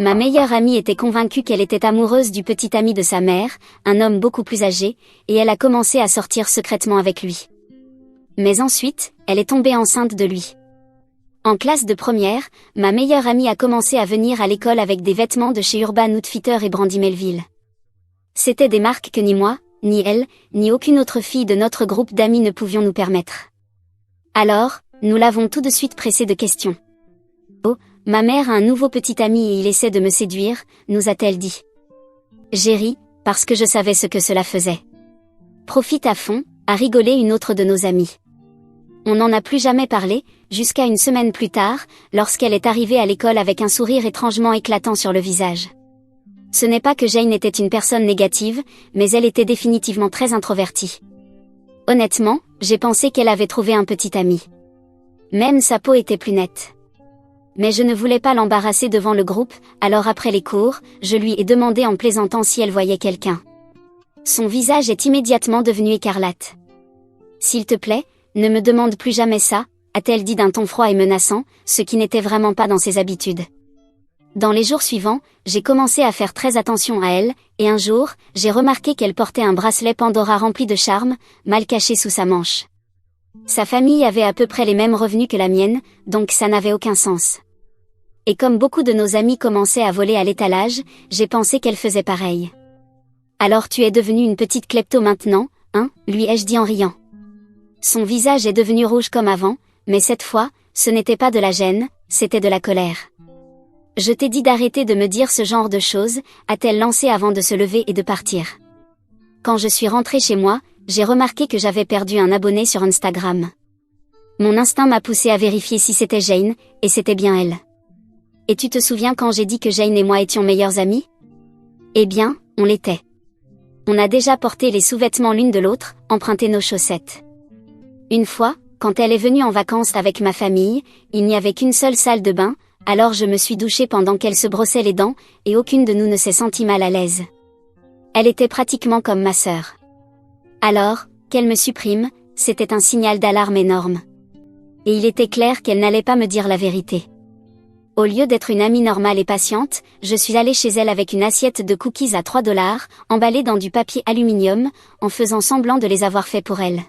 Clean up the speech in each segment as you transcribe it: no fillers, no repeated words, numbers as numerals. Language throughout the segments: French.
Ma meilleure amie était convaincue qu'elle était amoureuse du petit ami de sa mère, un homme beaucoup plus âgé, et elle a commencé à sortir secrètement avec lui. Mais ensuite, elle est tombée enceinte de lui. En classe de première, ma meilleure amie a commencé à venir à l'école avec des vêtements de chez Urban Outfitters et Brandy Melville. C'étaient des marques que ni moi, ni elle, ni aucune autre fille de notre groupe d'amis ne pouvions nous permettre. Alors, nous l'avons tout de suite pressée de questions. Oh, ma mère a un nouveau petit ami et il essaie de me séduire, nous a-t-elle dit. J'ai ri, parce que je savais ce que cela faisait. Profite à fond, a rigolé une autre de nos amies. On n'en a plus jamais parlé, jusqu'à une semaine plus tard, lorsqu'elle est arrivée à l'école avec un sourire étrangement éclatant sur le visage. Ce n'est pas que Jane était une personne négative, mais elle était définitivement très introvertie. Honnêtement, j'ai pensé qu'elle avait trouvé un petit ami. Même sa peau était plus nette. Mais je ne voulais pas l'embarrasser devant le groupe, alors après les cours, je lui ai demandé en plaisantant si elle voyait quelqu'un. Son visage est immédiatement devenu écarlate. « S'il te plaît, ne me demande plus jamais ça », a-t-elle dit d'un ton froid et menaçant, ce qui n'était vraiment pas dans ses habitudes. Dans les jours suivants, j'ai commencé à faire très attention à elle, et un jour, j'ai remarqué qu'elle portait un bracelet Pandora rempli de charme, mal caché sous sa manche. Sa famille avait à peu près les mêmes revenus que la mienne, donc ça n'avait aucun sens. Et comme beaucoup de nos amis commençaient à voler à l'étalage, j'ai pensé qu'elle faisait pareil. « Alors tu es devenue une petite klepto maintenant, hein ?» lui ai-je dit en riant. Son visage est devenu rouge comme avant, mais cette fois, ce n'était pas de la gêne, c'était de la colère. « Je t'ai dit d'arrêter de me dire ce genre de choses », a-t-elle lancé avant de se lever et de partir. Quand je suis rentrée chez moi, j'ai remarqué que j'avais perdu un abonné sur Instagram. Mon instinct m'a poussé à vérifier si c'était Jane, et c'était bien elle. Et tu te souviens quand j'ai dit que Jane et moi étions meilleures amies? Eh bien, on l'était. On a déjà porté les sous-vêtements l'une de l'autre, emprunté nos chaussettes. Une fois, quand elle est venue en vacances avec ma famille, il n'y avait qu'une seule salle de bain, alors je me suis douchée pendant qu'elle se brossait les dents, et aucune de nous ne s'est sentie mal à l'aise. Elle était pratiquement comme ma sœur. Alors, qu'elle me supprime, c'était un signal d'alarme énorme. Et il était clair qu'elle n'allait pas me dire la vérité. Au lieu d'être une amie normale et patiente, je suis allée chez elle avec une assiette de cookies à 3$, emballée dans du papier aluminium, en faisant semblant de les avoir faits pour elle.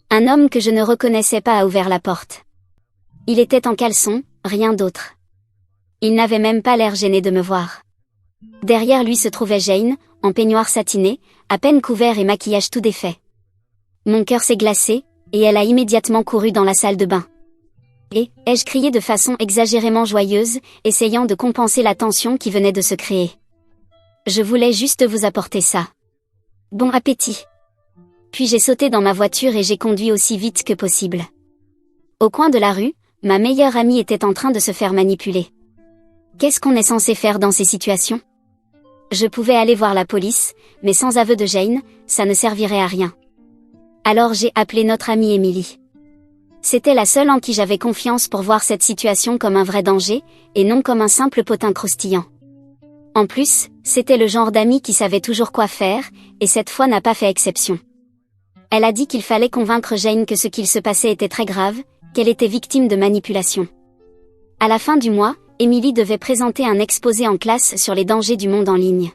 Un homme que je ne reconnaissais pas a ouvert la porte. Il était en caleçon, rien d'autre. Il n'avait même pas l'air gêné de me voir. Derrière lui se trouvait Jane, en peignoir satiné, à peine couvert et maquillage tout défait. Mon cœur s'est glacé, et elle a immédiatement couru dans la salle de bain. Et, ai-je crié de façon exagérément joyeuse, essayant de compenser la tension qui venait de se créer. Je voulais juste vous apporter ça. Bon appétit. Puis j'ai sauté dans ma voiture et j'ai conduit aussi vite que possible. Au coin de la rue, ma meilleure amie était en train de se faire manipuler. Qu'est-ce qu'on est censé faire dans ces situations? Je pouvais aller voir la police, mais sans aveu de Jane, ça ne servirait à rien. Alors j'ai appelé notre amie Emily. C'était la seule en qui j'avais confiance pour voir cette situation comme un vrai danger, et non comme un simple potin croustillant. En plus, c'était le genre d'amie qui savait toujours quoi faire, et cette fois n'a pas fait exception. Elle a dit qu'il fallait convaincre Jane que ce qu'il se passait était très grave, qu'elle était victime de manipulation. À la fin du mois, Emily devait présenter un exposé en classe sur les dangers du monde en ligne.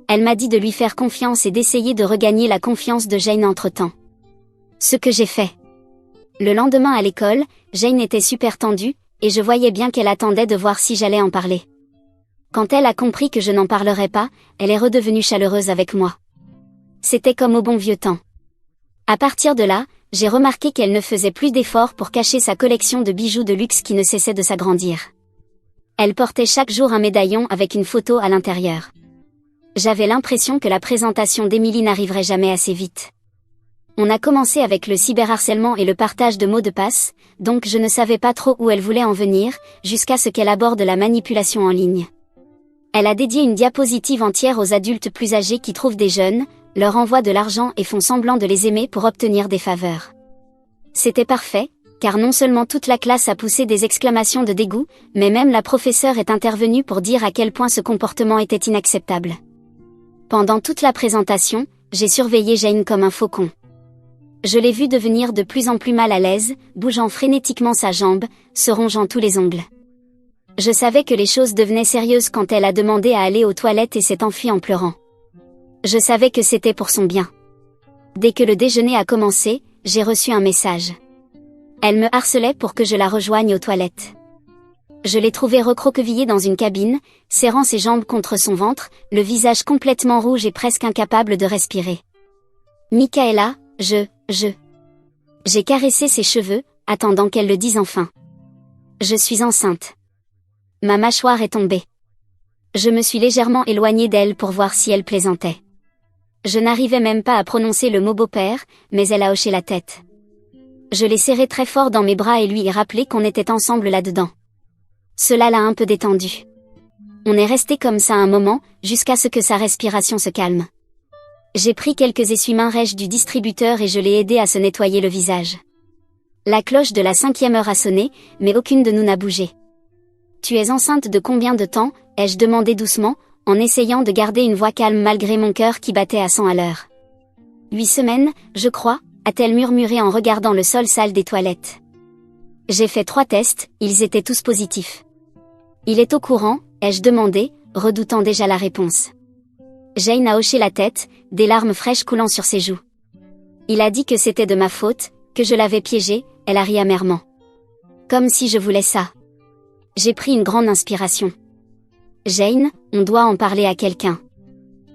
Elle m'a dit de lui faire confiance et d'essayer de regagner la confiance de Jane entre-temps. Ce que j'ai fait. Le lendemain à l'école, Jane était super tendue, et je voyais bien qu'elle attendait de voir si j'allais en parler. Quand elle a compris que je n'en parlerais pas, elle est redevenue chaleureuse avec moi. C'était comme au bon vieux temps. À partir de là, j'ai remarqué qu'elle ne faisait plus d'efforts pour cacher sa collection de bijoux de luxe qui ne cessait de s'agrandir. Elle portait chaque jour un médaillon avec une photo à l'intérieur. J'avais l'impression que la présentation d'Emily n'arriverait jamais assez vite. On a commencé avec le cyberharcèlement et le partage de mots de passe, donc je ne savais pas trop où elle voulait en venir, jusqu'à ce qu'elle aborde la manipulation en ligne. Elle a dédié une diapositive entière aux adultes plus âgés qui trouvent des jeunes, leur envoient de l'argent et font semblant de les aimer pour obtenir des faveurs. C'était parfait, car non seulement toute la classe a poussé des exclamations de dégoût, mais même la professeure est intervenue pour dire à quel point ce comportement était inacceptable. Pendant toute la présentation, j'ai surveillé Jane comme un faucon. Je l'ai vue devenir de plus en plus mal à l'aise, bougeant frénétiquement sa jambe, se rongeant tous les ongles. Je savais que les choses devenaient sérieuses quand elle a demandé à aller aux toilettes et s'est enfuie en pleurant. Je savais que c'était pour son bien. Dès que le déjeuner a commencé, j'ai reçu un message. Elle me harcelait pour que je la rejoigne aux toilettes. Je l'ai trouvée recroquevillée dans une cabine, serrant ses jambes contre son ventre, le visage complètement rouge et presque incapable de respirer. Michaela, J'ai caressé ses cheveux, attendant qu'elle le dise enfin. Je suis enceinte. Ma mâchoire est tombée. Je me suis légèrement éloignée d'elle pour voir si elle plaisantait. Je n'arrivais même pas à prononcer le mot beau-père, mais elle a hoché la tête. Je l'ai serré très fort dans mes bras et lui ai rappelé qu'on était ensemble là-dedans. Cela l'a un peu détendu. On est resté comme ça un moment, jusqu'à ce que sa respiration se calme. J'ai pris quelques essuie-mains rêches du distributeur et je l'ai aidé à se nettoyer le visage. La cloche de la 5e heure a sonné, mais aucune de nous n'a bougé. « Tu es enceinte de combien de temps ?» ai-je demandé doucement, en essayant de garder une voix calme malgré mon cœur qui battait à 100 à l'heure. « 8 semaines, je crois », a-t-elle murmuré en regardant le sol sale des toilettes. J'ai fait 3 tests, ils étaient tous positifs. « Il est au courant ?» ai-je demandé, redoutant déjà la réponse. Jane a hoché la tête, des larmes fraîches coulant sur ses joues. Il a dit que c'était de ma faute, que je l'avais piégé, elle a ri amèrement. Comme si je voulais ça. J'ai pris une grande inspiration. Jane, on doit en parler à quelqu'un.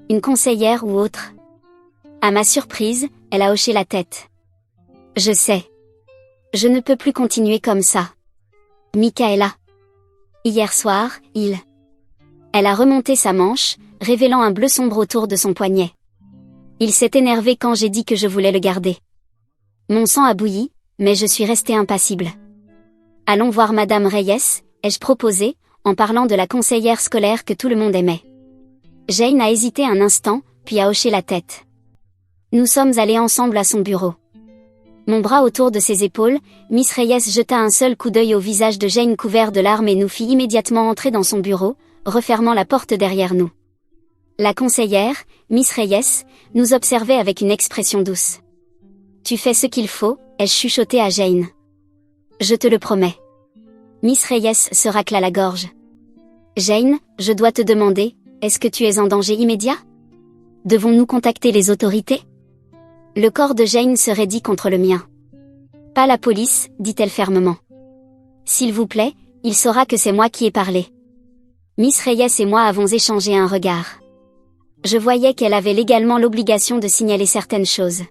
Une conseillère ou autre. À ma surprise, elle a hoché la tête. Je sais. Je ne peux plus continuer comme ça. Michaela. Hier soir, Elle a remonté sa manche, révélant un bleu sombre autour de son poignet. Il s'est énervé quand j'ai dit que je voulais le garder. Mon sang a bouilli, mais je suis restée impassible. Allons voir Madame Reyes, ai-je proposé, en parlant de la conseillère scolaire que tout le monde aimait. Jane a hésité un instant, puis a hoché la tête. Nous sommes allés ensemble à son bureau. Mon bras autour de ses épaules, Miss Reyes jeta un seul coup d'œil au visage de Jane couvert de larmes et nous fit immédiatement entrer dans son bureau, refermant la porte derrière nous. La conseillère, Miss Reyes, nous observait avec une expression douce. « Tu fais ce qu'il faut », ai-je chuchoté à Jane. « Je te le promets. » Miss Reyes se racla la gorge. « Jane, je dois te demander, est-ce que tu es en danger immédiat ? Devons-nous contacter les autorités ? » Le corps de Jane se raidit contre le mien. « Pas la police, dit-elle fermement. S'il vous plaît, il saura que c'est moi qui ai parlé. » Miss Reyes et moi avons échangé un regard. Je voyais qu'elle avait légalement l'obligation de signaler certaines choses.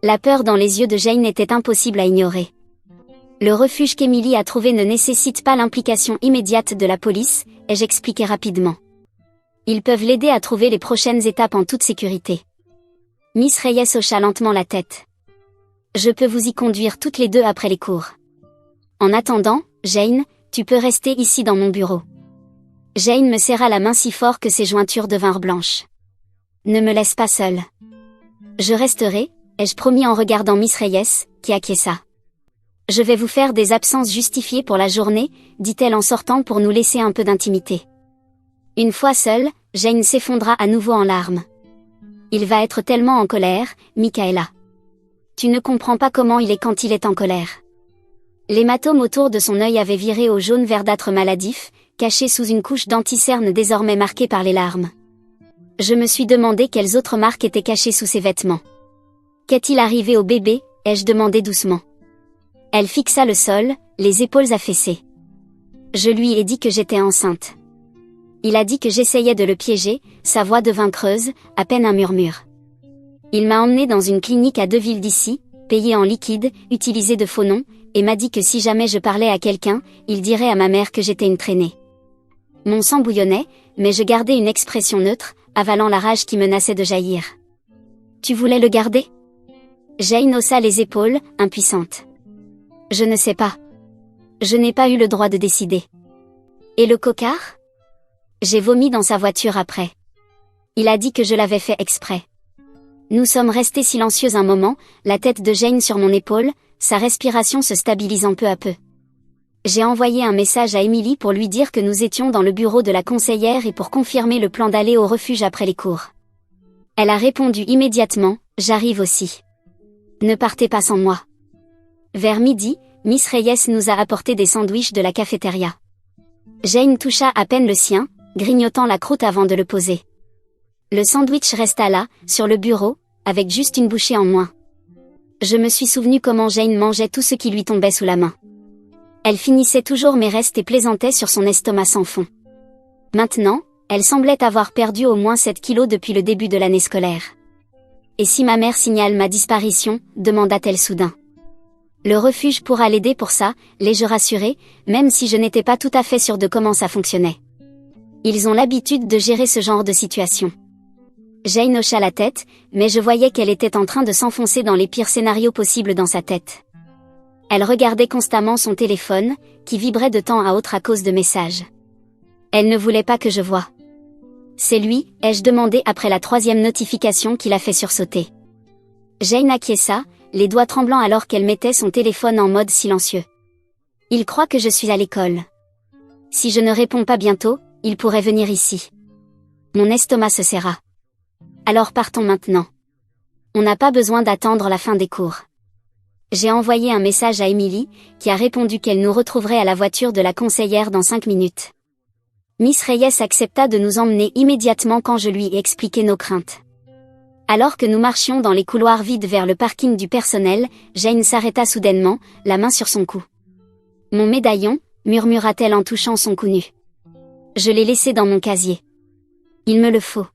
La peur dans les yeux de Jane était impossible à ignorer. Le refuge qu'Emily a trouvé ne nécessite pas l'implication immédiate de la police, et j'expliquais rapidement. Ils peuvent l'aider à trouver les prochaines étapes en toute sécurité. Miss Reyes hocha lentement la tête. Je peux vous y conduire toutes les deux après les cours. En attendant, Jane, tu peux rester ici dans mon bureau. Jane me serra la main si fort que ses jointures devinrent blanches. Ne me laisse pas seule. Je resterai, ai-je promis en regardant Miss Reyes, qui acquiesça. Je vais vous faire des absences justifiées pour la journée, dit-elle en sortant pour nous laisser un peu d'intimité. Une fois seule, Jane s'effondra à nouveau en larmes. Il va être tellement en colère, Michaela. Tu ne comprends pas comment il est quand il est en colère. L'hématome autour de son œil avait viré au jaune verdâtre maladif, caché sous une couche d'anticerne désormais marquée par les larmes. Je me suis demandé quelles autres marques étaient cachées sous ses vêtements. Qu'est-il arrivé au bébé, ai-je demandé doucement. Elle fixa le sol, les épaules affaissées. Je lui ai dit que j'étais enceinte. Il a dit que j'essayais de le piéger, sa voix devint creuse, à peine un murmure. Il m'a emmené dans une clinique à 2 villes d'ici, payé en liquide, utilisé de faux noms, et m'a dit que si jamais je parlais à quelqu'un, il dirait à ma mère que j'étais une traînée. Mon sang bouillonnait, mais je gardais une expression neutre, avalant la rage qui menaçait de jaillir. Tu voulais le garder ? Jane haussa les épaules, impuissante. Je ne sais pas. Je n'ai pas eu le droit de décider. Et le cocard ? J'ai vomi dans sa voiture après. Il a dit que je l'avais fait exprès. Nous sommes restés silencieux un moment, la tête de Jane sur mon épaule, sa respiration se stabilisant peu à peu. J'ai envoyé un message à Emily pour lui dire que nous étions dans le bureau de la conseillère et pour confirmer le plan d'aller au refuge après les cours. Elle a répondu immédiatement, j'arrive aussi. Ne partez pas sans moi. Vers midi, Miss Reyes nous a apporté des sandwichs de la cafétéria. Jane toucha à peine le sien, grignotant la croûte avant de le poser. Le sandwich resta là, sur le bureau, avec juste une bouchée en moins. Je me suis souvenu comment Jane mangeait tout ce qui lui tombait sous la main. Elle finissait toujours mes restes et plaisantait sur son estomac sans fond. Maintenant, elle semblait avoir perdu au moins 7 kilos depuis le début de l'année scolaire. Et si ma mère signale ma disparition, demanda-t-elle soudain. Le refuge pourra l'aider pour ça, l'ai-je rassurée, même si je n'étais pas tout à fait sûre de comment ça fonctionnait. Ils ont l'habitude de gérer ce genre de situation. Jane hocha la tête, mais je voyais qu'elle était en train de s'enfoncer dans les pires scénarios possibles dans sa tête. Elle regardait constamment son téléphone, qui vibrait de temps à autre à cause de messages. Elle ne voulait pas que je voie. C'est lui, ai-je demandé après la 3e notification qui l'a fait sursauter. Jane acquiesça, les doigts tremblants alors qu'elle mettait son téléphone en mode silencieux. Il croit que je suis à l'école. Si je ne réponds pas bientôt, il pourrait venir ici. Mon estomac se serra. Alors partons maintenant. On n'a pas besoin d'attendre la fin des cours. J'ai envoyé un message à Emily, qui a répondu qu'elle nous retrouverait à la voiture de la conseillère dans 5 minutes. Miss Reyes accepta de nous emmener immédiatement quand je lui ai expliqué nos craintes. Alors que nous marchions dans les couloirs vides vers le parking du personnel, Jane s'arrêta soudainement, la main sur son cou. « Mon médaillon » murmura-t-elle en touchant son cou nu. « Je l'ai laissé dans mon casier. Il me le faut. »«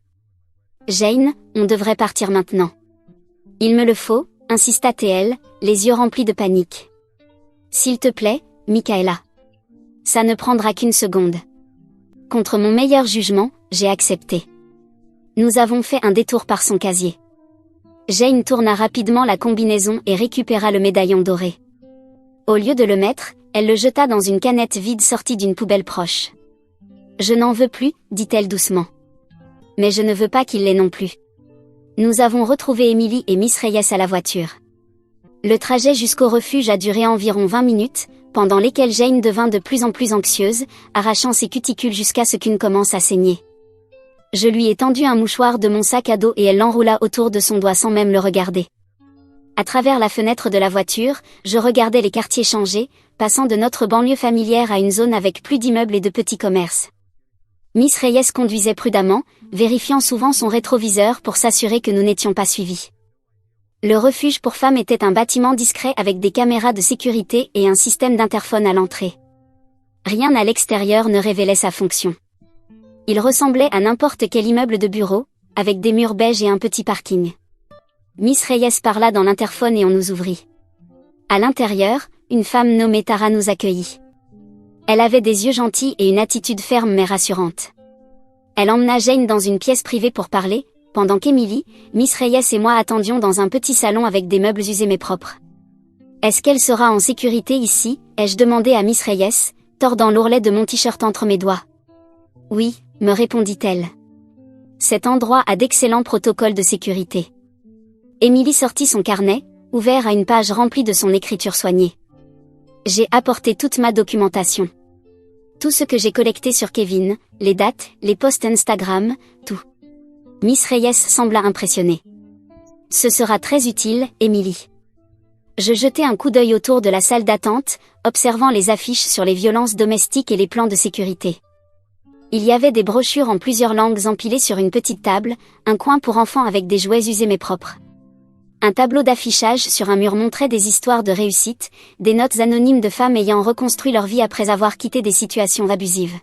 Jane, on devrait partir maintenant. »« Il me le faut » insista-t-elle, les yeux remplis de panique. « S'il te plaît, Michaela. Ça ne prendra qu'une seconde. » Contre mon meilleur jugement, j'ai accepté. Nous avons fait un détour par son casier. Jane tourna rapidement la combinaison et récupéra le médaillon doré. Au lieu de le mettre, elle le jeta dans une canette vide sortie d'une poubelle proche. « Je n'en veux plus, dit-elle doucement. Mais je ne veux pas qu'il l'ait non plus. » Nous avons retrouvé Emily et Miss Reyes à la voiture. Le trajet jusqu'au refuge a duré environ 20 minutes, pendant lesquelles Jane devint de plus en plus anxieuse, arrachant ses cuticules jusqu'à ce qu'une commence à saigner. Je lui ai tendu un mouchoir de mon sac à dos et elle l'enroula autour de son doigt sans même le regarder. À travers la fenêtre de la voiture, je regardais les quartiers changer, passant de notre banlieue familière à une zone avec plus d'immeubles et de petits commerces. Miss Reyes conduisait prudemment, vérifiant souvent son rétroviseur pour s'assurer que nous n'étions pas suivis. Le refuge pour femmes était un bâtiment discret avec des caméras de sécurité et un système d'interphone à l'entrée. Rien à l'extérieur ne révélait sa fonction. Il ressemblait à n'importe quel immeuble de bureau, avec des murs beiges et un petit parking. Miss Reyes parla dans l'interphone et on nous ouvrit. À l'intérieur, une femme nommée Tara nous accueillit. Elle avait des yeux gentils et une attitude ferme mais rassurante. Elle emmena Jane dans une pièce privée pour parler, pendant qu'Emily, Miss Reyes et moi attendions dans un petit salon avec des meubles usés mais propres. « Est-ce qu'elle sera en sécurité ici ?» ai-je demandé à Miss Reyes, tordant l'ourlet de mon t-shirt entre mes doigts. « Oui », me répondit-elle. « Cet endroit a d'excellents protocoles de sécurité. » Emily sortit son carnet, ouvert à une page remplie de son écriture soignée. J'ai apporté toute ma documentation. Tout ce que j'ai collecté sur Kevin, les dates, les posts Instagram, tout. Miss Reyes sembla impressionnée. Ce sera très utile, Emily. Je jetai un coup d'œil autour de la salle d'attente, observant les affiches sur les violences domestiques et les plans de sécurité. Il y avait des brochures en plusieurs langues empilées sur une petite table, un coin pour enfants avec des jouets usés mais propres. Un tableau d'affichage sur un mur montrait des histoires de réussite, des notes anonymes de femmes ayant reconstruit leur vie après avoir quitté des situations abusives.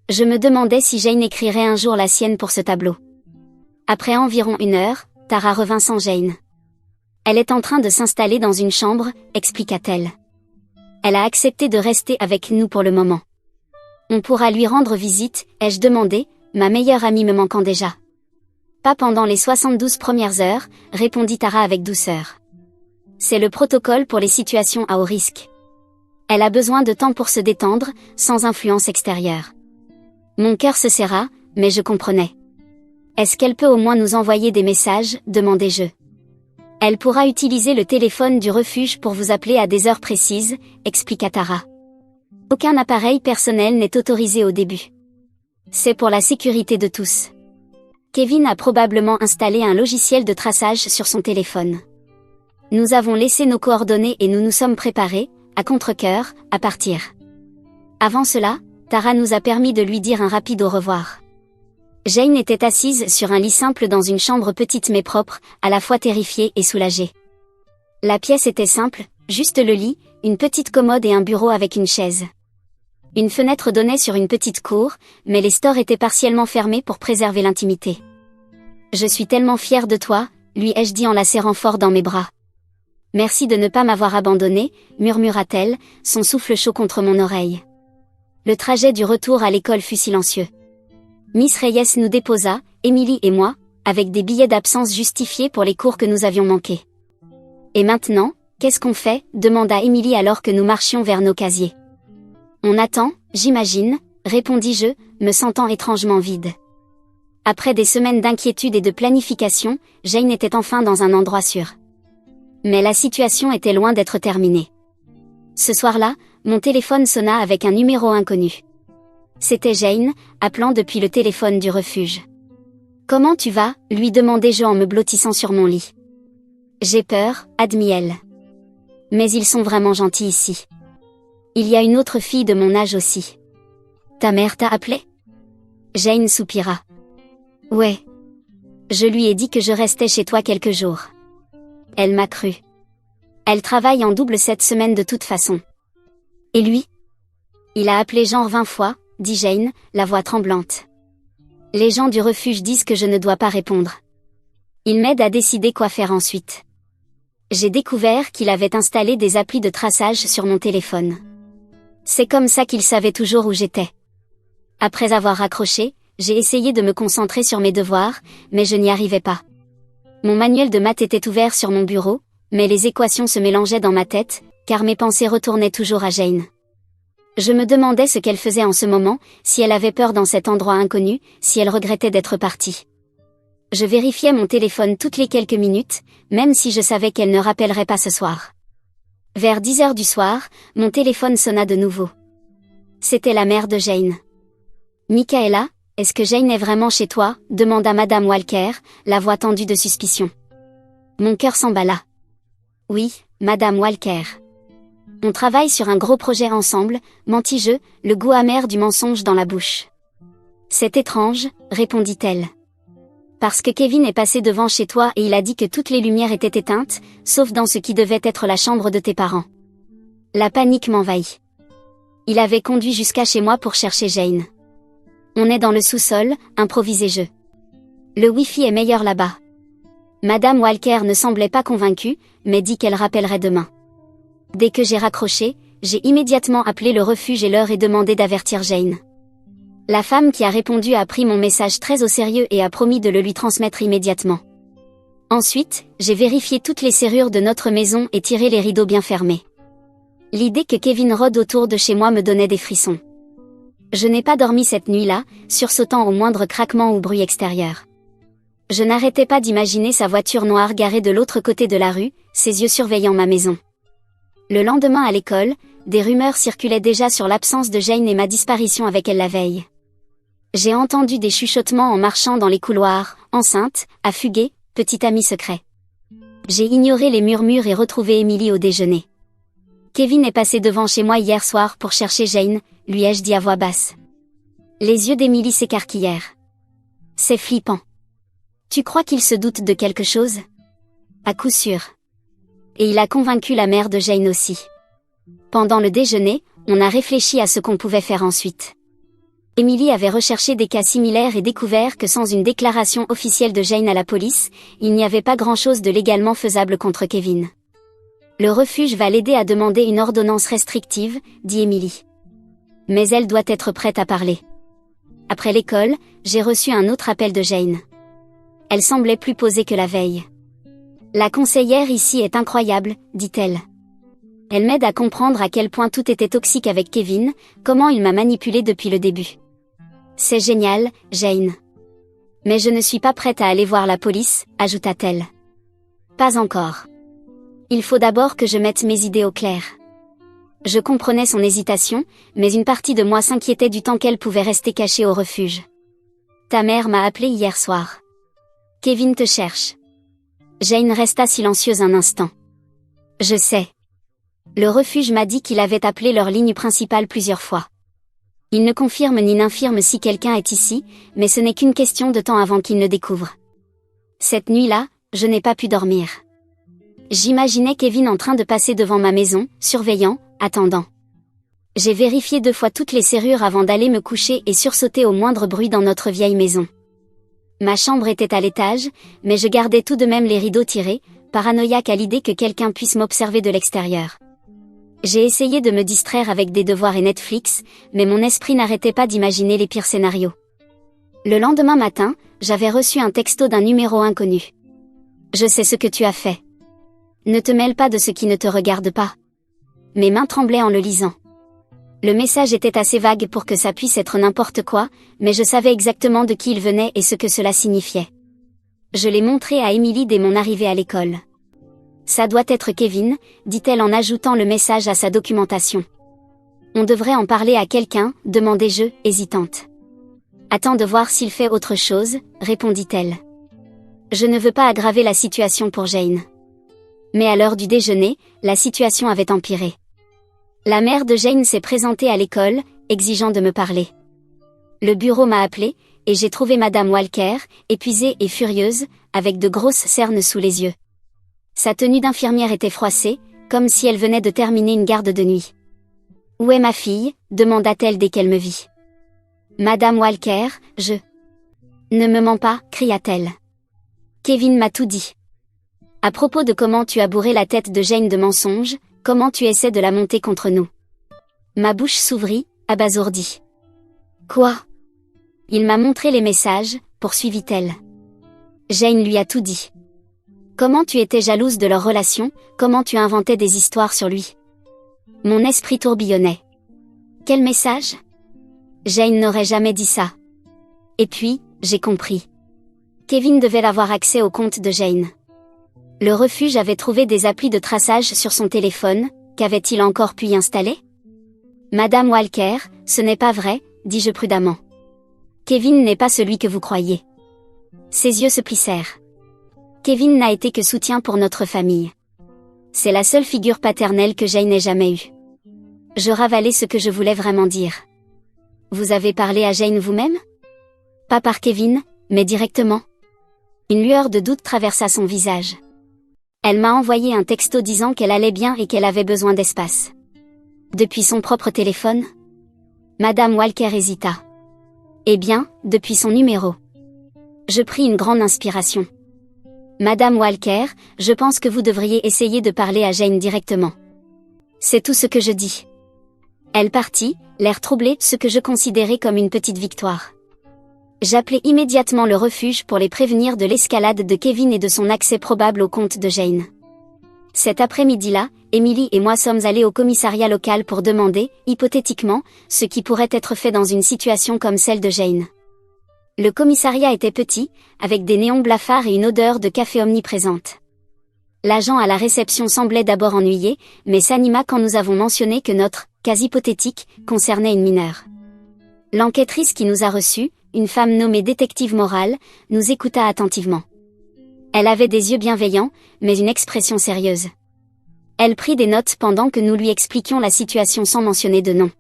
Je me demandais si Jane écrirait un jour la sienne pour ce tableau. Après environ 1 heure, Tara revint sans Jane. Elle est en train de s'installer dans une chambre, expliqua-t-elle. Elle a accepté de rester avec nous pour le moment. On pourra lui rendre visite, ai-je demandé, ma meilleure amie me manquant déjà. Pas pendant les 72 premières heures, répondit Tara avec douceur. C'est le protocole pour les situations à haut risque. Elle a besoin de temps pour se détendre, sans influence extérieure. Mon cœur se serra, mais je comprenais. Est-ce qu'elle peut au moins nous envoyer des messages, demandai-je. Elle pourra utiliser le téléphone du refuge pour vous appeler à des heures précises, expliqua Tara. Aucun appareil personnel n'est autorisé au début. C'est pour la sécurité de tous. Kevin a probablement installé un logiciel de traçage sur son téléphone. Nous avons laissé nos coordonnées et nous nous sommes préparés, à contre-cœur, à partir. Avant cela, Tara nous a permis de lui dire un rapide au revoir. Jane était assise sur un lit simple dans une chambre petite mais propre, à la fois terrifiée et soulagée. La pièce était simple, juste le lit, une petite commode et un bureau avec une chaise. Une fenêtre donnait sur une petite cour, mais les stores étaient partiellement fermés pour préserver l'intimité. « Je suis tellement fière de toi », lui ai-je dit en la serrant fort dans mes bras. « Merci de ne pas m'avoir abandonnée », murmura-t-elle, son souffle chaud contre mon oreille. Le trajet du retour à l'école fut silencieux. Miss Reyes nous déposa, Emily et moi, avec des billets d'absence justifiés pour les cours que nous avions manqués. « Et maintenant, qu'est-ce qu'on fait ?» demanda Emily alors que nous marchions vers nos casiers. « On attend, j'imagine », répondis-je, me sentant étrangement vide. Après des semaines d'inquiétude et de planification, Jane était enfin dans un endroit sûr. Mais la situation était loin d'être terminée. Ce soir-là, mon téléphone sonna avec un numéro inconnu. C'était Jane, appelant depuis le téléphone du refuge. « Comment tu vas ?» lui demandai-je en me blottissant sur mon lit. « J'ai peur », admit-elle. « Mais ils sont vraiment gentils ici. Il y a une autre fille de mon âge aussi. »« Ta mère t'a appelé ?» Jane soupira. « Ouais. Je lui ai dit que je restais chez toi quelques jours. Elle m'a cru. Elle travaille en double cette semaine de toute façon. »« Et lui ? » ?»« Il a appelé genre 20 fois, » dit Jane, la voix tremblante. « Les gens du refuge disent que je ne dois pas répondre. Ils m'aident à décider quoi faire ensuite. J'ai découvert qu'il avait installé des applis de traçage sur mon téléphone. C'est comme ça qu'il savait toujours où j'étais. Après avoir raccroché, j'ai essayé de me concentrer sur mes devoirs, mais je n'y arrivais pas. Mon manuel de maths était ouvert sur mon bureau, mais les équations se mélangeaient dans ma tête, car mes pensées retournaient toujours à Jane. Je me demandais ce qu'elle faisait en ce moment, si elle avait peur dans cet endroit inconnu, si elle regrettait d'être partie. Je vérifiais mon téléphone toutes les quelques minutes, même si je savais qu'elle ne rappellerait pas ce soir. Vers 10 heures du soir, mon téléphone sonna de nouveau. C'était la mère de Jane. « Michaela, est-ce que Jane est vraiment chez toi ?» demanda Madame Walker, la voix tendue de suspicion. Mon cœur s'emballa. « Oui, Madame Walker. On travaille sur un gros projet ensemble, mentis-je, le goût amer du mensonge dans la bouche. »« C'est étrange, » répondit-elle. « Parce que Kevin est passé devant chez toi et il a dit que toutes les lumières étaient éteintes, sauf dans ce qui devait être la chambre de tes parents. » La panique m'envahit. Il avait conduit jusqu'à chez moi pour chercher Jane. « On est dans le sous-sol, » improvisai-je. « Le Wi-Fi est meilleur là-bas. » Madame Walker ne semblait pas convaincue, mais dit qu'elle rappellerait demain. Dès que j'ai raccroché, j'ai immédiatement appelé le refuge et leur ai demandé d'avertir Jane. La femme qui a répondu a pris mon message très au sérieux et a promis de le lui transmettre immédiatement. Ensuite, j'ai vérifié toutes les serrures de notre maison et tiré les rideaux bien fermés. L'idée que Kevin rôde autour de chez moi me donnait des frissons. Je n'ai pas dormi cette nuit-là, sursautant au moindre craquement ou bruit extérieur. Je n'arrêtais pas d'imaginer sa voiture noire garée de l'autre côté de la rue, ses yeux surveillant ma maison. Le lendemain à l'école, des rumeurs circulaient déjà sur l'absence de Jane et ma disparition avec elle la veille. J'ai entendu des chuchotements en marchant dans les couloirs, enceinte, à fuguer, petit ami secret. J'ai ignoré les murmures et retrouvé Emily au déjeuner. Kevin est passé devant chez moi hier soir pour chercher Jane, lui ai-je dit à voix basse. Les yeux d'Emily s'écarquillèrent. C'est flippant. Tu crois qu'il se doute de quelque chose ? À coup sûr. Et il a convaincu la mère de Jane aussi. Pendant le déjeuner, on a réfléchi à ce qu'on pouvait faire ensuite. Emily avait recherché des cas similaires et découvert que sans une déclaration officielle de Jane à la police, il n'y avait pas grand-chose de légalement faisable contre Kevin. Le refuge va l'aider à demander une ordonnance restrictive, dit Emily. Mais elle doit être prête à parler. Après l'école, j'ai reçu un autre appel de Jane. Elle semblait plus posée que la veille. La conseillère ici est incroyable, dit-elle. Elle m'aide à comprendre à quel point tout était toxique avec Kevin, comment il m'a manipulée depuis le début. C'est génial, Jane. Mais je ne suis pas prête à aller voir la police, ajouta-t-elle. Pas encore. Il faut d'abord que je mette mes idées au clair. Je comprenais son hésitation, mais une partie de moi s'inquiétait du temps qu'elle pouvait rester cachée au refuge. Ta mère m'a appelé hier soir. Kevin te cherche. Jane resta silencieuse un instant. Je sais. Le refuge m'a dit qu'il avait appelé leur ligne principale plusieurs fois. Il ne confirme ni n'infirme si quelqu'un est ici, mais ce n'est qu'une question de temps avant qu'il ne découvre. Cette nuit-là, je n'ai pas pu dormir. J'imaginais Kevin en train de passer devant ma maison, surveillant, attendant. J'ai vérifié 2 fois toutes les serrures avant d'aller me coucher et sursauté au moindre bruit dans notre vieille maison. Ma chambre était à l'étage, mais je gardais tout de même les rideaux tirés, paranoïaque à l'idée que quelqu'un puisse m'observer de l'extérieur. J'ai essayé de me distraire avec des devoirs et Netflix, mais mon esprit n'arrêtait pas d'imaginer les pires scénarios. Le lendemain matin, j'avais reçu un texto d'un numéro inconnu. Je sais ce que tu as fait. Ne te mêle pas de ce qui ne te regarde pas. Mes mains tremblaient en le lisant. Le message était assez vague pour que ça puisse être n'importe quoi, mais je savais exactement de qui il venait et ce que cela signifiait. Je l'ai montré à Emily dès mon arrivée à l'école. Ça doit être Kevin, dit-elle en ajoutant le message à sa documentation. On devrait en parler à quelqu'un, demandai-je, hésitante. Attends de voir s'il fait autre chose, répondit-elle. Je ne veux pas aggraver la situation pour Jane. Mais à l'heure du déjeuner, la situation avait empiré. La mère de Jane s'est présentée à l'école, exigeant de me parler. Le bureau m'a appelé, et j'ai trouvé Madame Walker, épuisée et furieuse, avec de grosses cernes sous les yeux. Sa tenue d'infirmière était froissée, comme si elle venait de terminer une garde de nuit. « Où est ma fille ?» demanda-t-elle dès qu'elle me vit. « Madame Walker, je... » « Ne me mens pas » cria-t-elle. Kevin m'a tout dit. À propos de comment tu as bourré la tête de Jane de mensonges, comment tu essaies de la monter contre nous. Ma bouche s'ouvrit, abasourdie. Quoi? Il m'a montré les messages, poursuivit-elle. Jane lui a tout dit. Comment tu étais jalouse de leur relation, comment tu inventais des histoires sur lui. Mon esprit tourbillonnait. Quel message? Jane n'aurait jamais dit ça. Et puis, j'ai compris. Kevin devait avoir accès au compte de Jane. Le refuge avait trouvé des applis de traçage sur son téléphone, qu'avait-il encore pu y installer? Madame Walker, ce n'est pas vrai, dis-je prudemment. Kevin n'est pas celui que vous croyez. Ses yeux se plissèrent. Kevin n'a été que soutien pour notre famille. C'est la seule figure paternelle que Jane ait jamais eue. Je ravalai ce que je voulais vraiment dire. Vous avez parlé à Jane vous-même? Pas par Kevin, mais directement. Une lueur de doute traversa son visage. Elle m'a envoyé un texto disant qu'elle allait bien et qu'elle avait besoin d'espace. Depuis son propre téléphone? Madame Walker hésita. Eh bien, depuis son numéro. Je pris une grande inspiration. Madame Walker, je pense que vous devriez essayer de parler à Jane directement. C'est tout ce que je dis. Elle partit, l'air troublé, ce que je considérais comme une petite victoire. J'appelai immédiatement le refuge pour les prévenir de l'escalade de Kevin et de son accès probable au compte de Jane. Cet après-midi-là, Emily et moi sommes allés au commissariat local pour demander, hypothétiquement, ce qui pourrait être fait dans une situation comme celle de Jane. Le commissariat était petit, avec des néons blafards et une odeur de café omniprésente. L'agent à la réception semblait d'abord ennuyé, mais s'anima quand nous avons mentionné que notre « cas hypothétique » concernait une mineure. L'enquêtrice qui nous a reçus, une femme nommée détective morale, nous écouta attentivement. Elle avait des yeux bienveillants, mais une expression sérieuse. Elle prit des notes pendant que nous lui expliquions la situation sans mentionner de nom.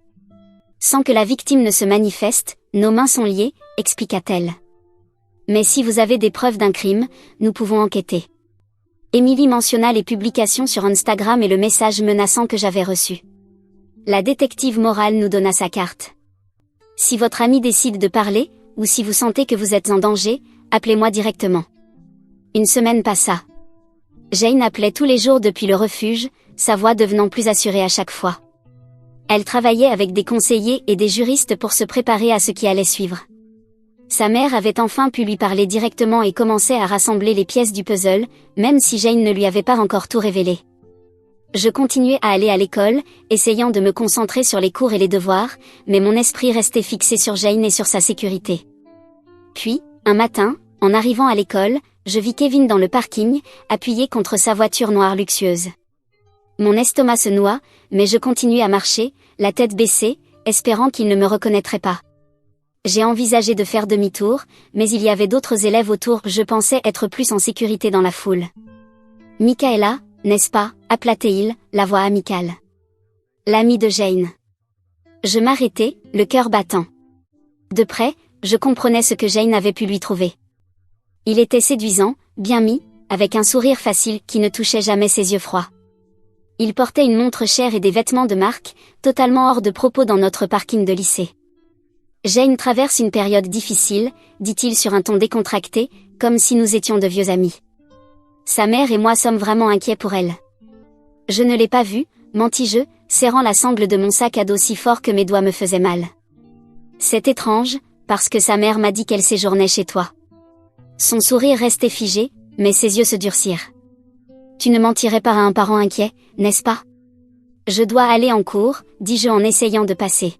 Sans que la victime ne se manifeste, nos mains sont liées, expliqua-t-elle. Mais si vous avez des preuves d'un crime, nous pouvons enquêter. Emily mentionna les publications sur Instagram et le message menaçant que j'avais reçu. La détective morale nous donna sa carte. Si votre ami décide de parler, ou si vous sentez que vous êtes en danger, appelez-moi directement. Une semaine passa. Jane appelait tous les jours depuis le refuge, sa voix devenant plus assurée à chaque fois. Elle travaillait avec des conseillers et des juristes pour se préparer à ce qui allait suivre. Sa mère avait enfin pu lui parler directement et commençait à rassembler les pièces du puzzle, même si Jane ne lui avait pas encore tout révélé. Je continuais à aller à l'école, essayant de me concentrer sur les cours et les devoirs, mais mon esprit restait fixé sur Jane et sur sa sécurité. Puis, un matin, en arrivant à l'école, je vis Kevin dans le parking, appuyé contre sa voiture noire luxueuse. Mon estomac se noua, mais je continuais à marcher, la tête baissée, espérant qu'il ne me reconnaîtrait pas. J'ai envisagé de faire demi-tour, mais il y avait d'autres élèves autour, je pensais être plus en sécurité dans la foule. « Michaela, n'est-ce pas » appela-t-il, la voix amicale. L'amie de Jane. Je m'arrêtai, le cœur battant. De près, je comprenais ce que Jane avait pu lui trouver. Il était séduisant, bien mis, avec un sourire facile qui ne touchait jamais ses yeux froids. Il portait une montre chère et des vêtements de marque, totalement hors de propos dans notre parking de lycée. Jane traverse une période difficile, dit-il sur un ton décontracté, comme si nous étions de vieux amis. Sa mère et moi sommes vraiment inquiets pour elle. Je ne l'ai pas vue, mentis-je, serrant la sangle de mon sac à dos si fort que mes doigts me faisaient mal. C'est étrange, parce que sa mère m'a dit qu'elle séjournait chez toi. Son sourire restait figé, mais ses yeux se durcirent. Tu ne mentirais pas à un parent inquiet, n'est-ce pas? Je dois aller en cours, dis-je en essayant de passer.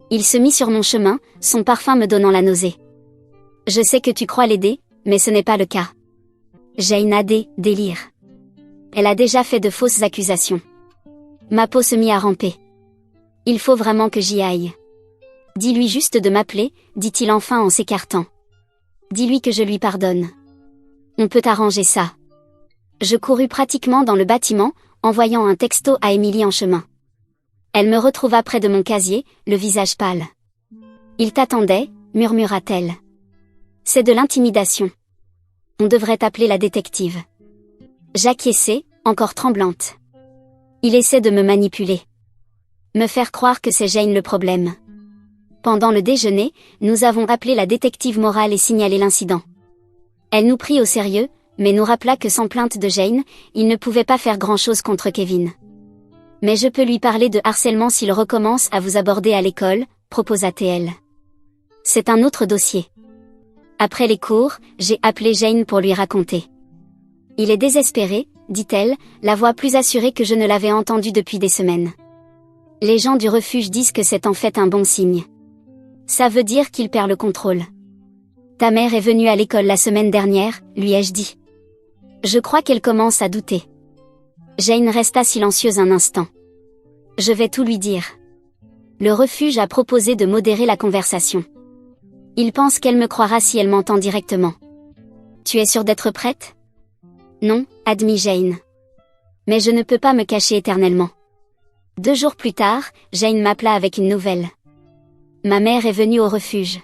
Il se mit sur mon chemin, son parfum me donnant la nausée. Je sais que tu crois l'aider, mais ce n'est pas le cas. Jane a des délires. Elle a déjà fait de fausses accusations. Ma peau se mit à ramper. Il faut vraiment que j'y aille. Dis-lui juste de m'appeler, dit-il enfin en s'écartant. Dis-lui que je lui pardonne. On peut arranger ça. Je courus pratiquement dans le bâtiment, envoyant un texto à Émilie en chemin. Elle me retrouva près de mon casier, le visage pâle. Il t'attendait, murmura-t-elle. C'est de l'intimidation. On devrait appeler la détective. J'acquiesçai, encore tremblante. Il essaie de me manipuler. Me faire croire que c'est Jane le problème. Pendant le déjeuner, nous avons appelé la détective morale et signalé l'incident. Elle nous prit au sérieux, mais nous rappela que sans plainte de Jane, il ne pouvait pas faire grand-chose contre Kevin. Mais je peux lui parler de harcèlement s'il recommence à vous aborder à l'école, proposa-t-elle. C'est un autre dossier. Après les cours, j'ai appelé Jane pour lui raconter. Il est désespéré, dit-elle, la voix plus assurée que je ne l'avais entendue depuis des semaines. Les gens du refuge disent que c'est en fait un bon signe. Ça veut dire qu'il perd le contrôle. Ta mère est venue à l'école la semaine dernière, lui ai-je dit. Je crois qu'elle commence à douter. Jane resta silencieuse un instant. Je vais tout lui dire. Le refuge a proposé de modérer la conversation. Il pense qu'elle me croira si elle m'entend directement. Tu es sûre d'être prête? Non, admit Jane. Mais je ne peux pas me cacher éternellement. 2 jours plus tard, Jane m'appela avec une nouvelle. Ma mère est venue au refuge.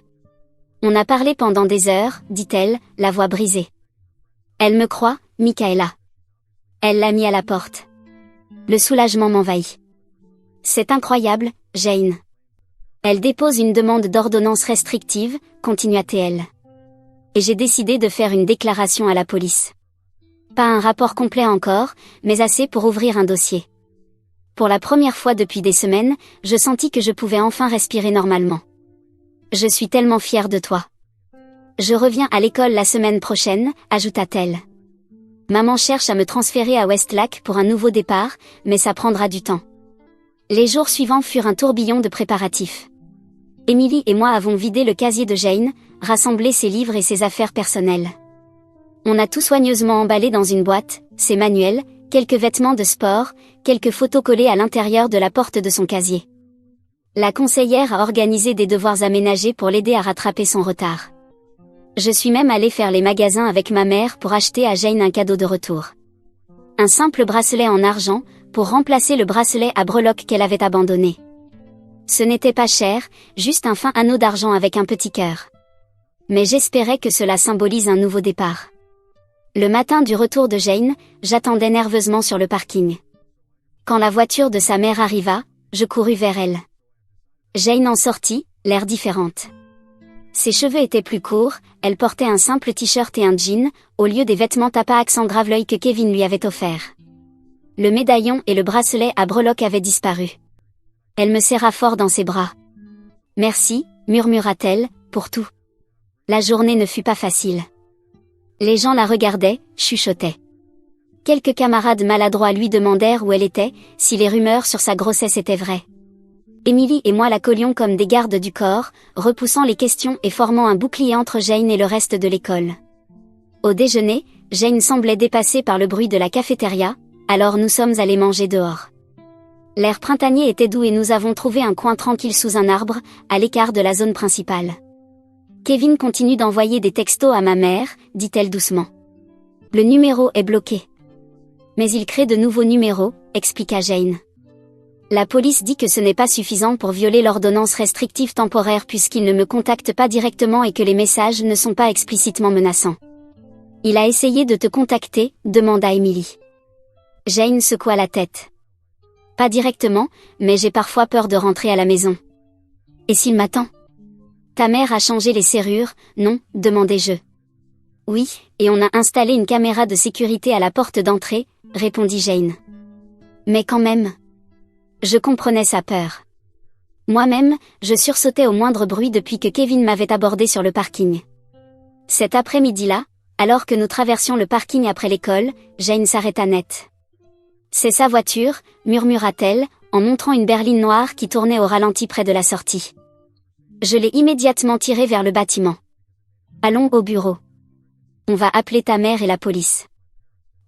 On a parlé pendant des heures, dit-elle, la voix brisée. Elle me croit, Michaela. Elle l'a mis à la porte. Le soulagement m'envahit. C'est incroyable, Jane. Elle dépose une demande d'ordonnance restrictive, continua-t-elle. Et j'ai décidé de faire une déclaration à la police. Pas un rapport complet encore, mais assez pour ouvrir un dossier. Pour la première fois depuis des semaines, je sentis que je pouvais enfin respirer normalement. Je suis tellement fière de toi. Je reviens à l'école la semaine prochaine, ajouta-t-elle. Maman cherche à me transférer à Westlake pour un nouveau départ, mais ça prendra du temps. Les jours suivants furent un tourbillon de préparatifs. Émilie et moi avons vidé le casier de Jane, rassemblé ses livres et ses affaires personnelles. On a tout soigneusement emballé dans une boîte, ses manuels, quelques vêtements de sport, quelques photos collées à l'intérieur de la porte de son casier. La conseillère a organisé des devoirs aménagés pour l'aider à rattraper son retard. Je suis même allée faire les magasins avec ma mère pour acheter à Jane un cadeau de retour. Un simple bracelet en argent, pour remplacer le bracelet à breloques qu'elle avait abandonné. Ce n'était pas cher, juste un fin anneau d'argent avec un petit cœur. Mais j'espérais que cela symbolise un nouveau départ. Le matin du retour de Jane, j'attendais nerveusement sur le parking. Quand la voiture de sa mère arriva, je courus vers elle. Jane en sortit, l'air différente. Ses cheveux étaient plus courts, elle portait un simple t-shirt et un jean, au lieu des vêtements tapa accent grave l'œil que Kevin lui avait offert. Le médaillon et le bracelet à breloques avaient disparu. Elle me serra fort dans ses bras. Merci, murmura-t-elle, pour tout. La journée ne fut pas facile. Les gens la regardaient, chuchotaient. Quelques camarades maladroits lui demandèrent où elle était, si les rumeurs sur sa grossesse étaient vraies. Émilie et moi la collions comme des gardes du corps, repoussant les questions et formant un bouclier entre Jane et le reste de l'école. Au déjeuner, Jane semblait dépassée par le bruit de la cafétéria, alors nous sommes allés manger dehors. L'air printanier était doux et nous avons trouvé un coin tranquille sous un arbre, à l'écart de la zone principale. Kevin continue d'envoyer des textos à ma mère, dit-elle doucement. Le numéro est bloqué. Mais il crée de nouveaux numéros, expliqua Jane. La police dit que ce n'est pas suffisant pour violer l'ordonnance restrictive temporaire puisqu'il ne me contacte pas directement et que les messages ne sont pas explicitement menaçants. Il a essayé de te contacter, demanda Emily. Jane secoua la tête. Pas directement, mais j'ai parfois peur de rentrer à la maison. Et s'il m'attend? Ta mère a changé les serrures, non, demandai-je. Oui, et on a installé une caméra de sécurité à la porte d'entrée, répondit Jane. Mais quand même. Je comprenais sa peur. Moi-même, je sursautais au moindre bruit depuis que Kevin m'avait abordé sur le parking. Cet après-midi-là, alors que nous traversions le parking après l'école, Jane s'arrêta net. C'est sa voiture, murmura-t-elle, en montrant une berline noire qui tournait au ralenti près de la sortie. Je l'ai immédiatement tirée vers le bâtiment. Allons au bureau. On va appeler ta mère et la police.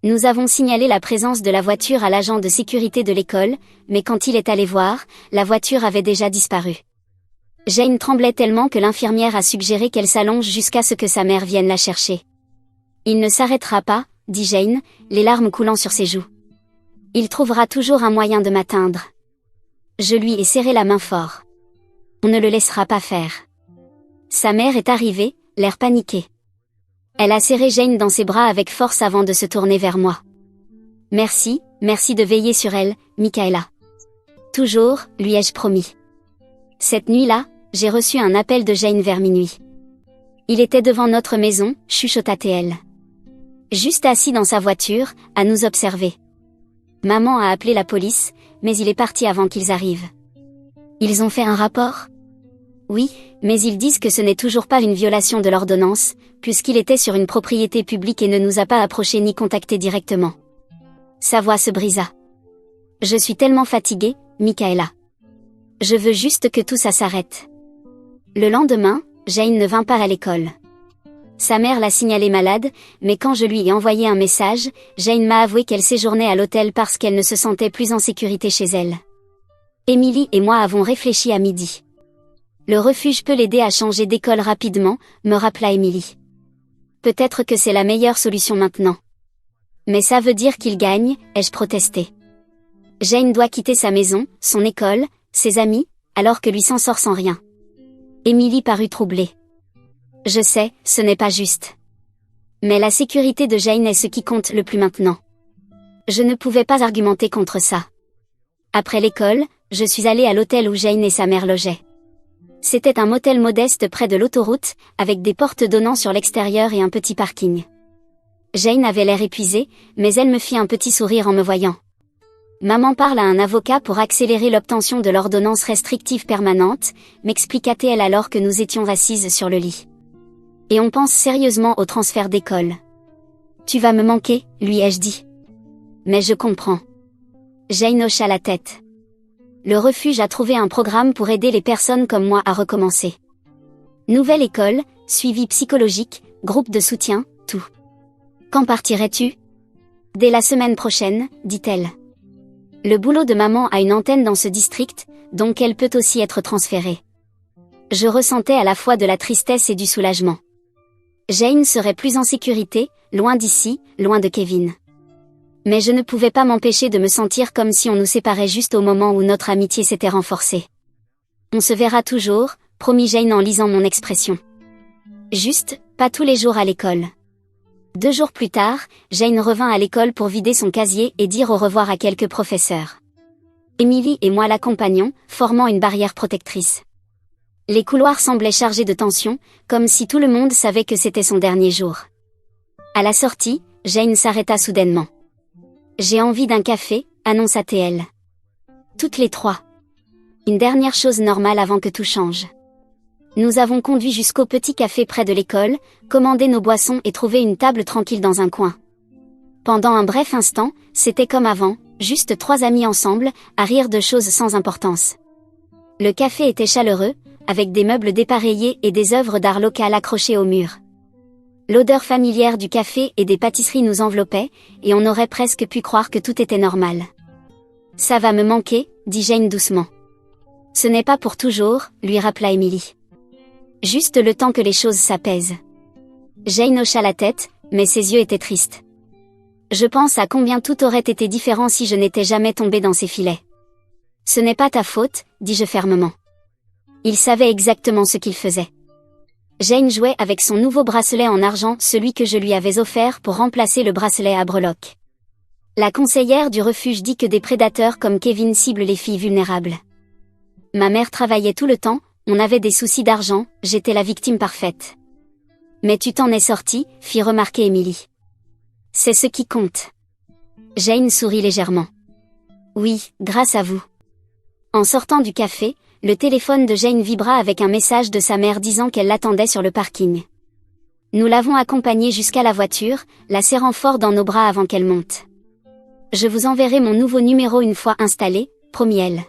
Nous avons signalé la présence de la voiture à l'agent de sécurité de l'école, mais quand il est allé voir, la voiture avait déjà disparu. Jane tremblait tellement que l'infirmière a suggéré qu'elle s'allonge jusqu'à ce que sa mère vienne la chercher. Il ne s'arrêtera pas, dit Jane, les larmes coulant sur ses joues. Il trouvera toujours un moyen de m'atteindre. Je lui ai serré la main fort. On ne le laissera pas faire. Sa mère est arrivée, l'air paniqué. Elle a serré Jane dans ses bras avec force avant de se tourner vers moi. Merci, merci de veiller sur elle, Michaela. Toujours, lui ai-je promis. Cette nuit-là, j'ai reçu un appel de Jane vers minuit. Il était devant notre maison, chuchota-t-elle. Juste assis dans sa voiture, à nous observer. Maman a appelé la police, mais il est parti avant qu'ils arrivent. Ils ont fait un rapport? Oui, mais ils disent que ce n'est toujours pas une violation de l'ordonnance, puisqu'il était sur une propriété publique et ne nous a pas approchés ni contactés directement. Sa voix se brisa. Je suis tellement fatiguée, Michaela. Je veux juste que tout ça s'arrête. Le lendemain, Jane ne vint pas à l'école. Sa mère l'a signalée malade, mais quand je lui ai envoyé un message, Jane m'a avoué qu'elle séjournait à l'hôtel parce qu'elle ne se sentait plus en sécurité chez elle. Emily et moi avons réfléchi à midi. Le refuge peut l'aider à changer d'école rapidement, me rappela Emily. Peut-être que c'est la meilleure solution maintenant. Mais ça veut dire qu'il gagne, ai-je protesté. Jane doit quitter sa maison, son école, ses amis, alors que lui s'en sort sans rien. Emily parut troublée. Je sais, ce n'est pas juste. Mais la sécurité de Jane est ce qui compte le plus maintenant. Je ne pouvais pas argumenter contre ça. Après l'école, je suis allée à l'hôtel où Jane et sa mère logeaient. C'était un motel modeste près de l'autoroute, avec des portes donnant sur l'extérieur et un petit parking. Jane avait l'air épuisée, mais elle me fit un petit sourire en me voyant. Maman parle à un avocat pour accélérer l'obtention de l'ordonnance restrictive permanente, m'expliqua-t-elle alors que nous étions assises sur le lit. Et on pense sérieusement au transfert d'école. Tu vas me manquer, lui ai-je dit. Mais je comprends. Jane hocha la tête. Le refuge a trouvé un programme pour aider les personnes comme moi à recommencer. Nouvelle école, suivi psychologique, groupe de soutien, tout. Quand partirais-tu? Dès la semaine prochaine, dit-elle. Le boulot de maman a une antenne dans ce district, donc elle peut aussi être transférée. Je ressentais à la fois de la tristesse et du soulagement. Jane serait plus en sécurité, loin d'ici, loin de Kevin. Mais je ne pouvais pas m'empêcher de me sentir comme si on nous séparait juste au moment où notre amitié s'était renforcée. On se verra toujours, promit Jane en lisant mon expression. Juste, pas tous les jours à l'école. 2 jours plus tard, Jane revint à l'école pour vider son casier et dire au revoir à quelques professeurs. Emily et moi l'accompagnions, formant une barrière protectrice. Les couloirs semblaient chargés de tension, comme si tout le monde savait que c'était son dernier jour. À la sortie, Jane s'arrêta soudainement. J'ai envie d'un café, annonça-t-elle. Toutes les 3. Une dernière chose normale avant que tout change. Nous avons conduit jusqu'au petit café près de l'école, commandé nos boissons et trouvé une table tranquille dans un coin. Pendant un bref instant, c'était comme avant, juste 3 amis ensemble, à rire de choses sans importance. Le café était chaleureux, avec des meubles dépareillés et des œuvres d'art local accrochées au mur. L'odeur familière du café et des pâtisseries nous enveloppait, et on aurait presque pu croire que tout était normal. Ça va me manquer, dit Jane doucement. Ce n'est pas pour toujours, lui rappela Emily. Juste le temps que les choses s'apaisent. Jane hocha la tête, mais ses yeux étaient tristes. Je pense à combien tout aurait été différent si je n'étais jamais tombée dans ces filets. Ce n'est pas ta faute, dis-je fermement. Il savait exactement ce qu'il faisait. Jane jouait avec son nouveau bracelet en argent, celui que je lui avais offert pour remplacer le bracelet à breloques. La conseillère du refuge dit que des prédateurs comme Kevin ciblent les filles vulnérables. Ma mère travaillait tout le temps, on avait des soucis d'argent, j'étais la victime parfaite. Mais tu t'en es sortie, fit remarquer Emily. C'est ce qui compte. Jane sourit légèrement. Oui, grâce à vous. En sortant du café, le téléphone de Jane vibra avec un message de sa mère disant qu'elle l'attendait sur le parking. Nous l'avons accompagnée jusqu'à la voiture, la serrant fort dans nos bras avant qu'elle monte. Je vous enverrai mon nouveau numéro une fois installé, promit-elle.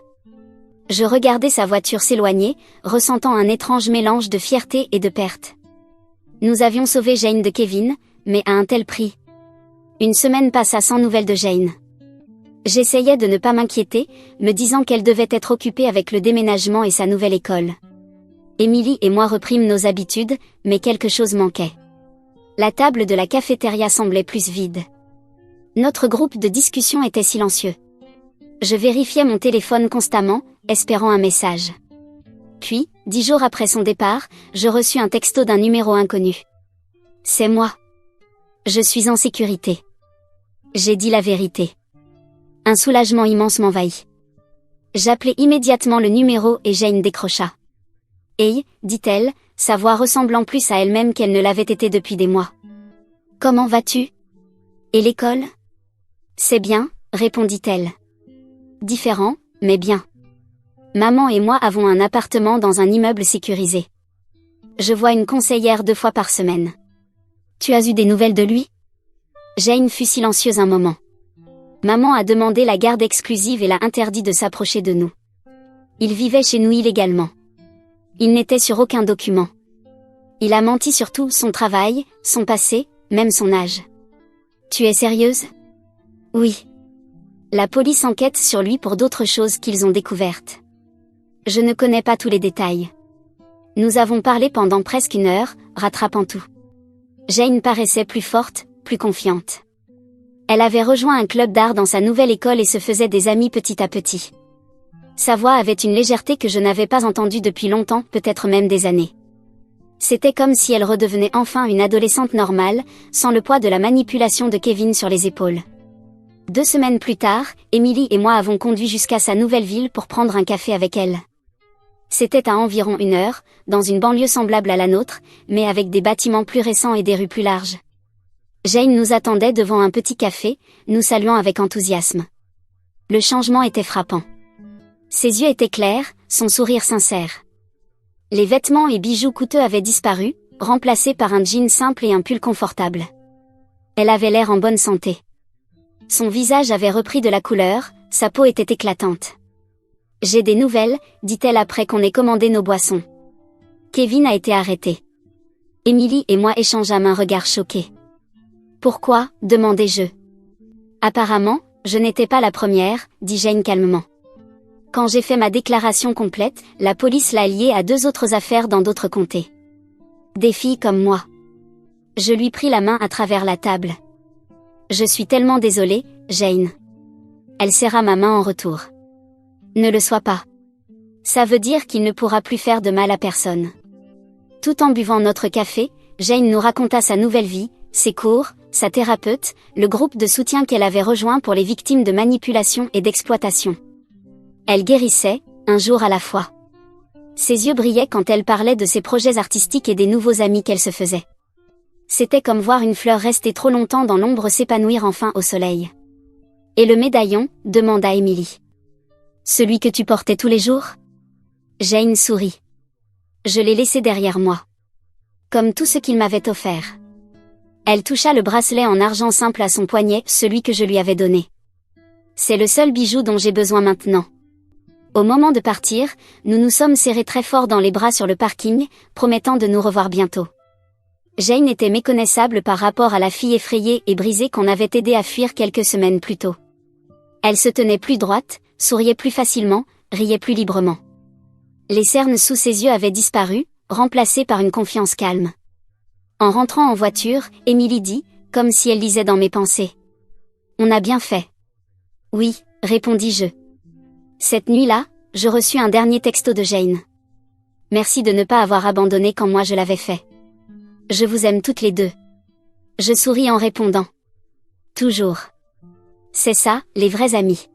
Je regardais sa voiture s'éloigner, ressentant un étrange mélange de fierté et de perte. Nous avions sauvé Jane de Kevin, mais à un tel prix. Une semaine passa sans nouvelles de Jane. J'essayais de ne pas m'inquiéter, me disant qu'elle devait être occupée avec le déménagement et sa nouvelle école. Emily et moi reprîmes nos habitudes, mais quelque chose manquait. La table de la cafétéria semblait plus vide. Notre groupe de discussion était silencieux. Je vérifiais mon téléphone constamment, espérant un message. Puis, 10 jours après son départ, je reçus un texto d'un numéro inconnu. C'est moi. Je suis en sécurité. J'ai dit la vérité. Un soulagement immense m'envahit. J'appelai immédiatement le numéro et Jane décrocha. Hey, dit-elle, sa voix ressemblant plus à elle-même qu'elle ne l'avait été depuis des mois. Comment vas-tu? Et l'école? C'est bien, répondit-elle. Différent, mais bien. Maman et moi avons un appartement dans un immeuble sécurisé. Je vois une conseillère 2 fois par semaine. Tu as eu des nouvelles de lui? Jane fut silencieuse un moment. Maman a demandé la garde exclusive et l'a interdit de s'approcher de nous. Il vivait chez nous illégalement. Il n'était sur aucun document. Il a menti sur tout, son travail, son passé, même son âge. Tu es sérieuse? Oui. La police enquête sur lui pour d'autres choses qu'ils ont découvertes. Je ne connais pas tous les détails. Nous avons parlé pendant presque 1 heure, rattrapant tout. Jane paraissait plus forte, plus confiante. Elle avait rejoint un club d'art dans sa nouvelle école et se faisait des amis petit à petit. Sa voix avait une légèreté que je n'avais pas entendue depuis longtemps, peut-être même des années. C'était comme si elle redevenait enfin une adolescente normale, sans le poids de la manipulation de Kevin sur les épaules. 2 semaines plus tard, Emily et moi avons conduit jusqu'à sa nouvelle ville pour prendre un café avec elle. C'était à environ 1 heure, dans une banlieue semblable à la nôtre, mais avec des bâtiments plus récents et des rues plus larges. Jane nous attendait devant un petit café, nous saluant avec enthousiasme. Le changement était frappant. Ses yeux étaient clairs, son sourire sincère. Les vêtements et bijoux coûteux avaient disparu, remplacés par un jean simple et un pull confortable. Elle avait l'air en bonne santé. Son visage avait repris de la couleur, sa peau était éclatante. J'ai des nouvelles, dit-elle après qu'on ait commandé nos boissons. Kevin a été arrêté. Emily et moi échangeâmes un regard choqué. Pourquoi, demandai-je. Apparemment, je n'étais pas la première, dit Jane calmement. Quand j'ai fait ma déclaration complète, la police l'a lié à 2 autres affaires dans d'autres comtés. Des filles comme moi. Je lui pris la main à travers la table. Je suis tellement désolée, Jane. Elle serra ma main en retour. Ne le sois pas. Ça veut dire qu'il ne pourra plus faire de mal à personne. Tout en buvant notre café, Jane nous raconta sa nouvelle vie, ses cours, sa thérapeute, le groupe de soutien qu'elle avait rejoint pour les victimes de manipulation et d'exploitation. Elle guérissait, un jour à la fois. Ses yeux brillaient quand elle parlait de ses projets artistiques et des nouveaux amis qu'elle se faisait. C'était comme voir une fleur rester trop longtemps dans l'ombre s'épanouir enfin au soleil. Et le médaillon, demanda Emily. Celui que tu portais tous les jours? Jane sourit. Je l'ai laissé derrière moi. Comme tout ce qu'il m'avait offert. Elle toucha le bracelet en argent simple à son poignet, celui que je lui avais donné. C'est le seul bijou dont j'ai besoin maintenant. Au moment de partir, nous nous sommes serrés très fort dans les bras sur le parking, promettant de nous revoir bientôt. Jane était méconnaissable par rapport à la fille effrayée et brisée qu'on avait aidé à fuir quelques semaines plus tôt. Elle se tenait plus droite, souriait plus facilement, riait plus librement. Les cernes sous ses yeux avaient disparu, remplacées par une confiance calme. En rentrant en voiture, Emily dit, comme si elle lisait dans mes pensées. On a bien fait. Oui, répondis-je. Cette nuit-là, je reçus un dernier texto de Jane. Merci de ne pas avoir abandonné quand moi je l'avais fait. Je vous aime toutes les deux. Je souris en répondant. Toujours. C'est ça, les vrais amis.